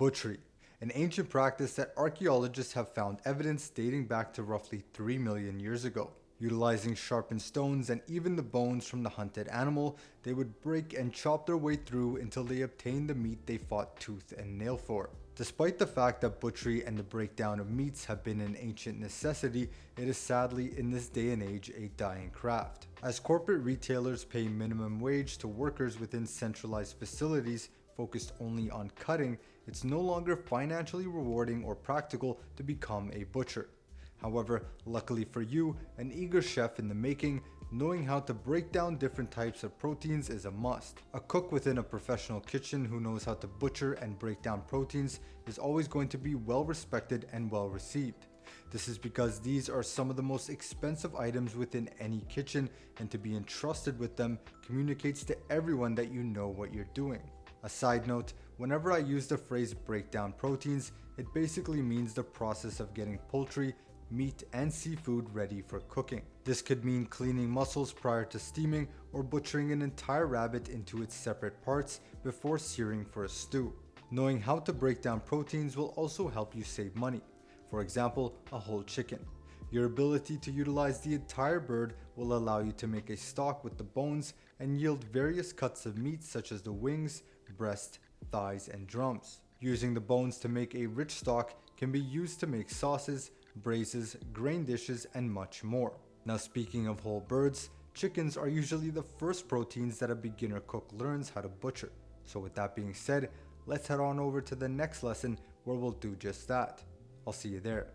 Butchery, an ancient practice that archaeologists have found evidence dating back to roughly 3 million years ago. Utilizing sharpened stones and even the bones from the hunted animal, they would break and chop their way through until they obtained the meat they fought tooth and nail for. Despite the fact that butchery and the breakdown of meats have been an ancient necessity, it is sadly in this day and age a dying craft. As corporate retailers pay minimum wage to workers within centralized facilities focused only on cutting, it's no longer financially rewarding or practical to become a butcher. However, luckily for you, an eager chef in the making, knowing how to break down different types of proteins is a must. A cook within a professional kitchen who knows how to butcher and break down proteins is always going to be well respected and well received. This is because these are some of the most expensive items within any kitchen, and to be entrusted with them communicates to everyone that you know what you're doing. A side note, whenever I use the phrase break down proteins, it basically means the process of getting poultry, meat, and seafood ready for cooking. This could mean cleaning muscles prior to steaming or butchering an entire rabbit into its separate parts before searing for a stew. Knowing how to break down proteins will also help you save money. For example, a whole chicken. Your ability to utilize the entire bird will allow you to make a stock with the bones and yield various cuts of meat such as the wings, breast, thighs, and drums. Using the bones to make a rich stock can be used to make sauces, braises, grain dishes, and much more. Now, speaking of whole birds, chickens are usually the first proteins that a beginner cook learns how to butcher. So with that being said, let's head on over to the next lesson where we'll do just that. I'll see you there.